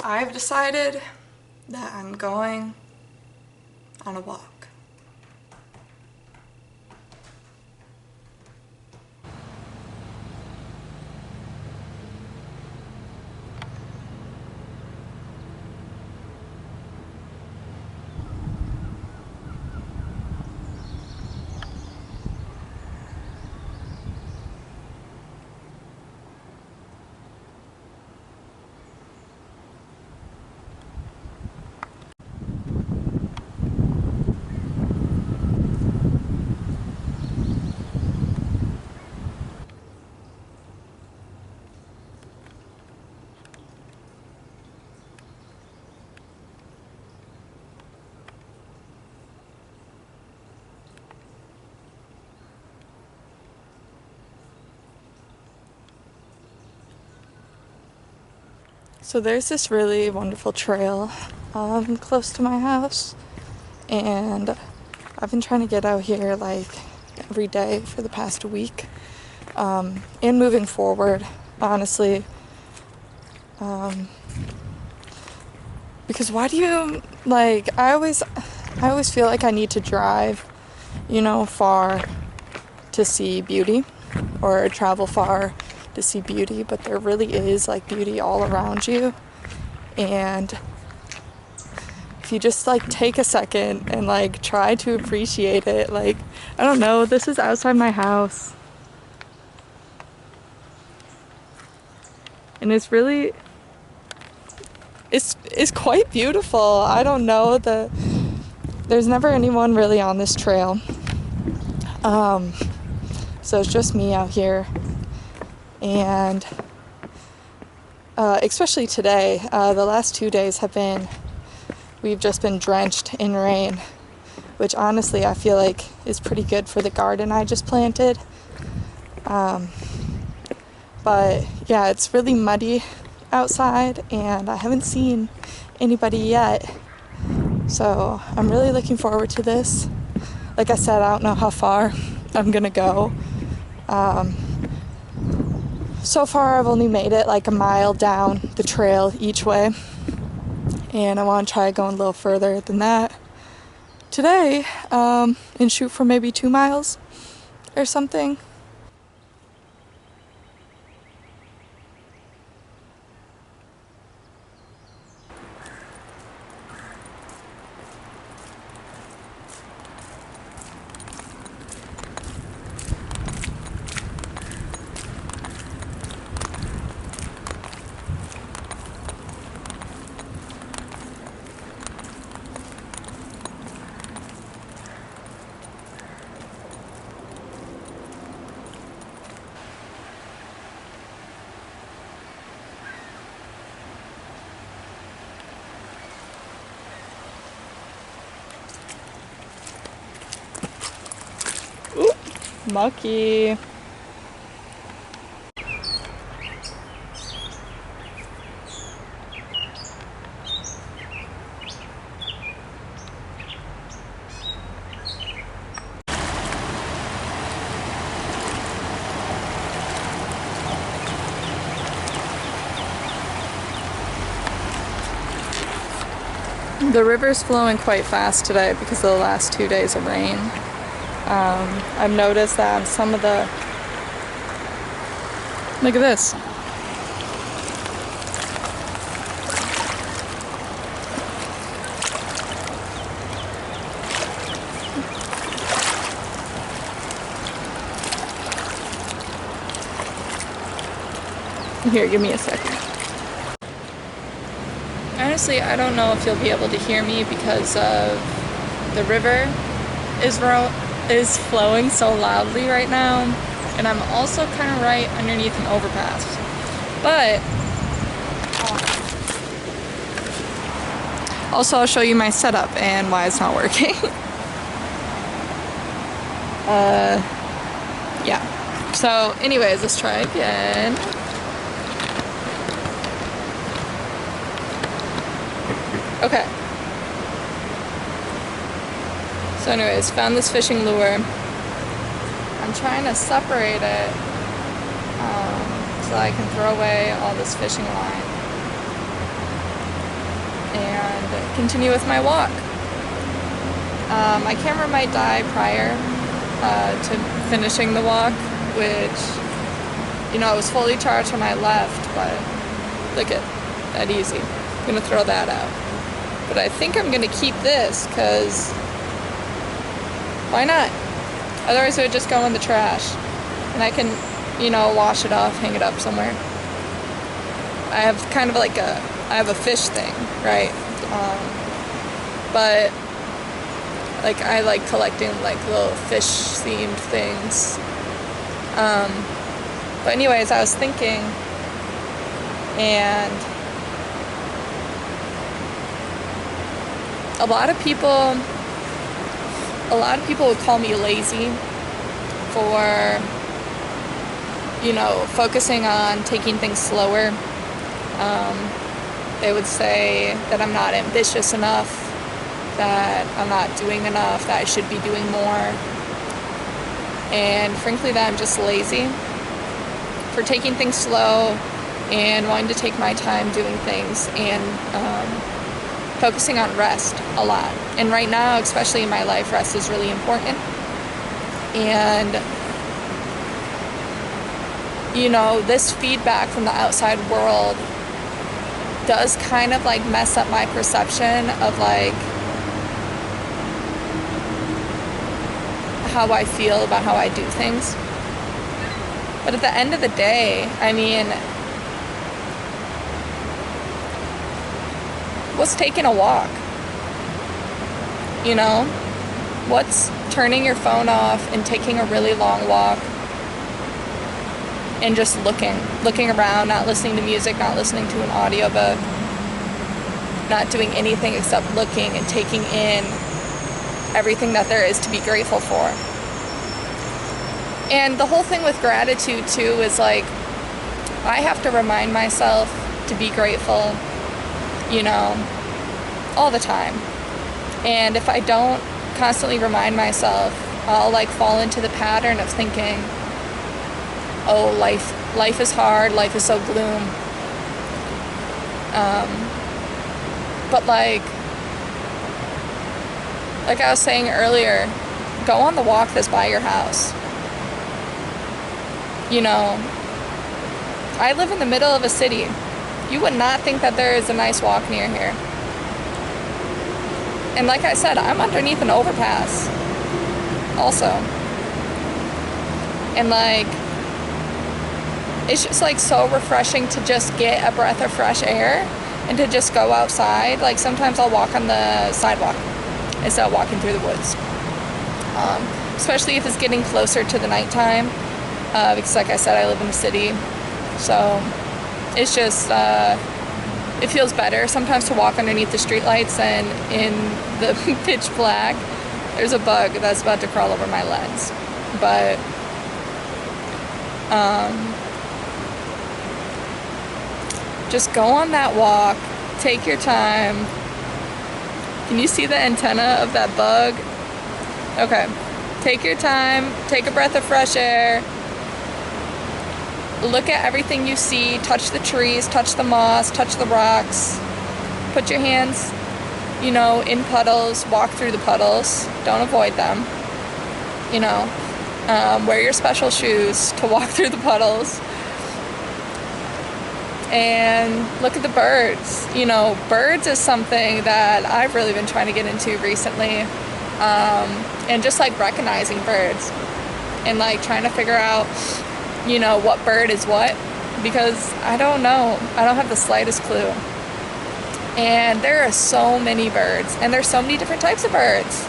I've decided that I'm going on a walk. So there's this really wonderful trail close to my house, and I've been trying to get out here like every day for the past week, and moving forward, honestly, because why do you, like, I always feel like I need to drive, far to see beauty, or travel far to see beauty, but there really is like beauty all around you. And if you just like take a second and like try to appreciate it, like, I don't know, this is outside my house and it's really it's quite beautiful. I don't know, there's never anyone really on this trail, so it's just me out here. And especially today, the last 2 days we've just been drenched in rain, which honestly I feel like is pretty good for the garden I just planted. But yeah, it's really muddy outside and I haven't seen anybody yet. So I'm really looking forward to this. Like I said, I don't know how far I'm gonna go. So far I've only made it like a mile down the trail each way, and I want to try going a little further than that today, and shoot for maybe 2 miles or something. Oop, mucky. The river's flowing quite fast today because of the last 2 days of rain. I've noticed that some of the... Look at this. Here, give me a second. Honestly, I don't know if you'll be able to hear me because of the river is flowing so loudly right now, and I'm also kind of right underneath an overpass. But also I'll show you my setup and why it's not working. Yeah. So anyways, let's try again. Okay. So anyways, found this fishing lure. I'm trying to separate it so I can throw away all this fishing line. continue with my walk. My camera might die prior to finishing the walk, which, you know, it was fully charged when I left, but look at that easy. I'm gonna throw that out. But I think I'm gonna keep this, because why not? Otherwise it would just go in the trash. And I can, you know, wash it off, hang it up somewhere. I have kind of like I have a fish thing, right? But like I like collecting like little fish themed things. But anyways, I was thinking, and a lot of people would call me lazy for, you know, focusing on taking things slower. They would say that I'm not ambitious enough, that I'm not doing enough, that I should be doing more. And frankly, that I'm just lazy for taking things slow and wanting to take my time doing things, and focusing on rest a lot. And right now, especially in my life, rest is really important. And, you know, this feedback from the outside world does kind of like mess up my perception of like how I feel about how I do things. But at the end of the day, I mean, what's taking a walk? You know? What's turning your phone off and taking a really long walk and just looking around, not listening to music, not listening to an audiobook, not doing anything except looking and taking in everything that there is to be grateful for. And the whole thing with gratitude too is like, I have to remind myself to be grateful, you know, all the time. And if I don't constantly remind myself, I'll like fall into the pattern of thinking, oh, life is hard, life is so gloom. But like I was saying earlier, go on the walk that's by your house. You know, I live in the middle of a city. You would not think that there is a nice walk near here. And like I said, I'm underneath an overpass also. And like, it's just like so refreshing to just get a breath of fresh air and to just go outside. Like sometimes I'll walk on the sidewalk instead of walking through the woods. Especially if it's getting closer to the nighttime. Because like I said, I live in the city. So it's just, it feels better sometimes to walk underneath the streetlights than in the pitch black. There's a bug that's about to crawl over my lens. But, just go on that walk, take your time. Can you see the antenna of that bug? Okay, take your time, take a breath of fresh air. Look at everything you see, touch the trees, touch the moss, touch the rocks. Put your hands, you know, in puddles, walk through the puddles. Don't avoid them. You know, wear your special shoes to walk through the puddles. And look at the birds. You know, birds is something that I've really been trying to get into recently. And just like recognizing birds and like trying to figure out, you know, what bird is what, because I don't know. I don't have the slightest clue. And there are so many birds, and there's so many different types of birds.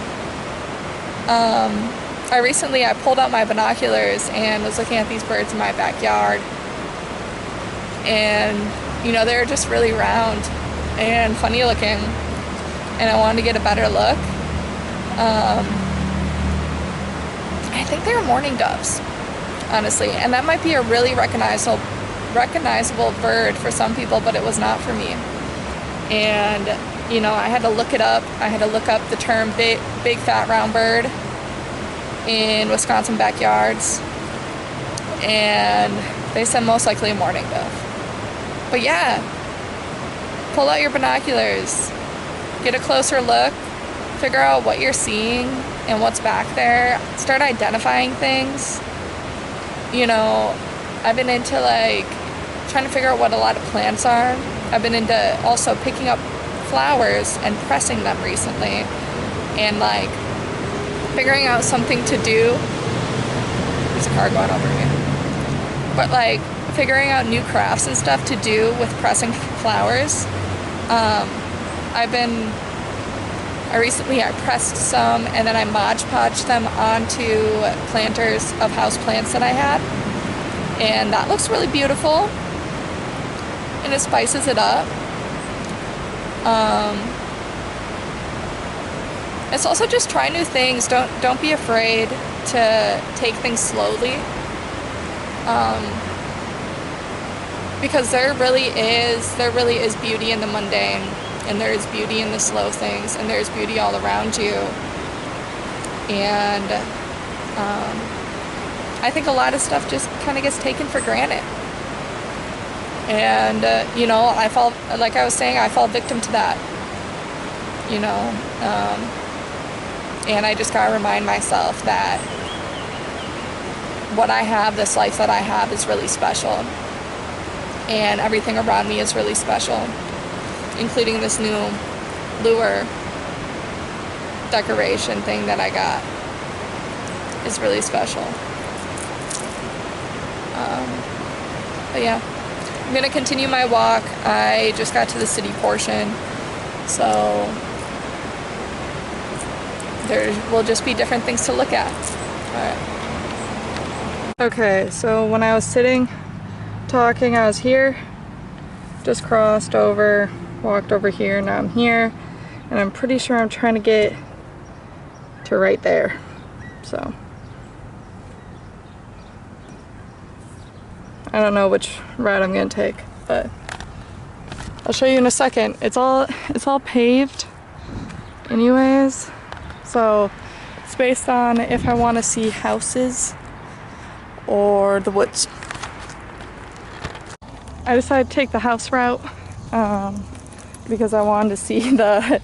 I pulled out my binoculars and was looking at these birds in my backyard. And, you know, they're just really round and funny looking. And I wanted to get a better look. I think they were mourning doves, honestly. And that might be a really recognizable bird for some people, but it was not for me. And, you know, I had to look it up. I had to look up the term big fat round bird in Wisconsin backyards. And they said most likely a mourning dove. But yeah, pull out your binoculars. get a closer look, figure out what you're seeing and what's back there, start identifying things. You know, I've been into like trying to figure out what a lot of plants are. I've been into also picking up flowers and pressing them recently, and like figuring out something to do. There's a car going over here. But like figuring out new crafts and stuff to do with pressing flowers. I pressed some and then I Mod Podged them onto planters of house plants that I had, and that looks really beautiful and it spices it up. It's also just try new things. Don't be afraid to take things slowly, because there really is beauty in the mundane, and there is beauty in the slow things, and there's beauty all around you. And I think a lot of stuff just kind of gets taken for granted. And you know, I fall victim to that. You know, and I just gotta remind myself that what I have, this life that I have, is really special, and everything around me is really special, including this new lure decoration thing that I got is really special. But yeah, I'm gonna continue my walk. I just got to the city portion, so there will just be different things to look at. Alright. Okay, so when I was sitting talking, I was here, just crossed over, walked over here, now I'm here, and I'm pretty sure I'm trying to get to right there. So I don't know which route I'm gonna take, but I'll show you in a second. It's all paved anyways, so it's based on if I want to see houses or the woods. I decided to take the house route because I wanted to see all the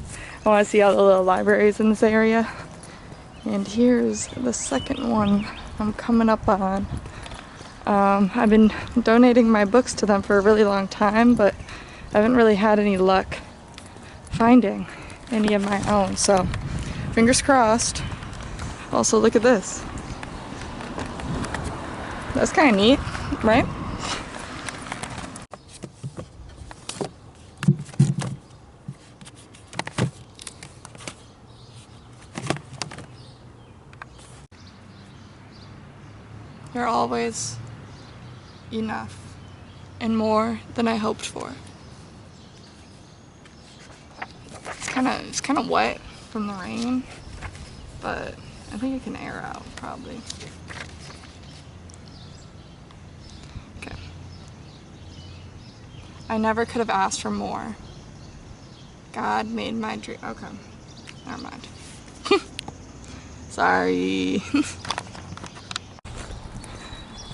little libraries in this area. And here's the second one I'm coming up on. I've been donating my books to them for a really long time, but I haven't really had any luck finding any of my own, so fingers crossed. Also, look at this. That's kind of neat, right? You're always enough and more than I hoped for. It's kind of wet from the rain, but I think it can air out probably. Okay. I never could have asked for more. God made my dream. Okay, never mind. Sorry.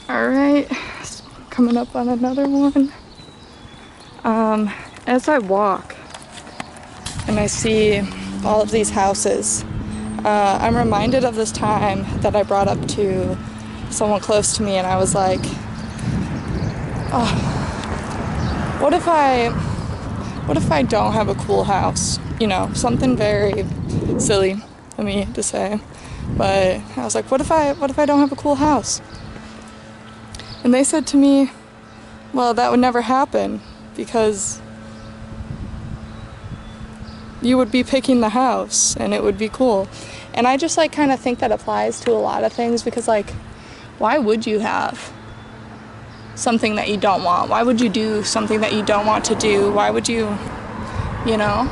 Alright, coming up on another one. As I walk and I see all of these houses, I'm reminded of this time that I brought up to someone close to me, and I was like, oh, what if I don't have a cool house? You know, something very silly of me to say, but I was like, what if I don't have a cool house? And they said to me, well, that would never happen because you would be picking the house and it would be cool. And I just like kind of think that applies to a lot of things, because like, why would you have something that you don't want? Why would you do something that you don't want to do? Why would you, you know?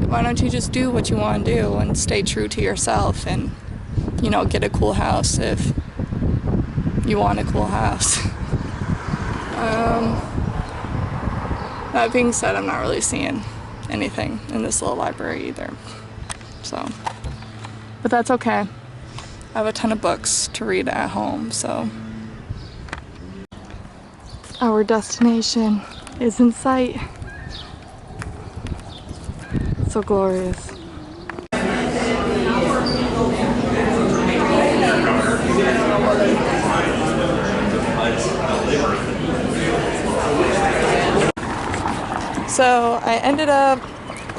Why don't you just do what you want to do and stay true to yourself and, you know, get a cool house if you want a cool house. That being said, I'm not really seeing anything in this little library either. So, but that's okay. I have a ton of books to read at home, so. Our destination is in sight. so glorious. So I ended up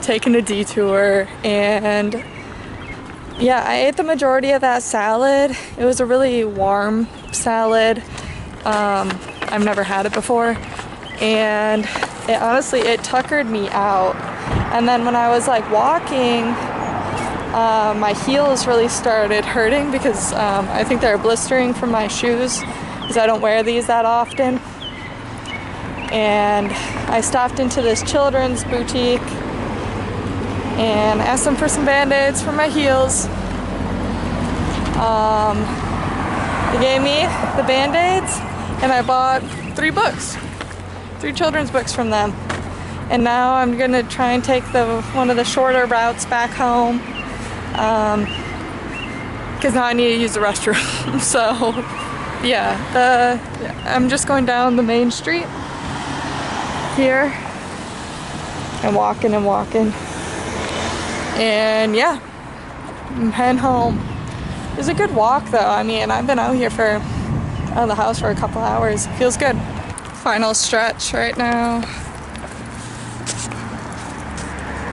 taking a detour, and yeah, I ate the majority of that salad. It was a really warm salad. I've never had it before, and it tuckered me out. And then when I was like walking, my heels really started hurting because I think they're blistering from my shoes because I don't wear these that often. And I stopped into this children's boutique and asked them for some band-aids for my heels. They gave me the band-aids, and I bought 3 books, 3 children's books from them. And now I'm gonna try and take one of the shorter routes back home, because now I need to use the restroom. So yeah, I'm just going down the main street here and walking, and yeah, I'm heading home. It was a good walk though. I mean, I've been out of the house for a couple hours. Feels good. Final stretch right now.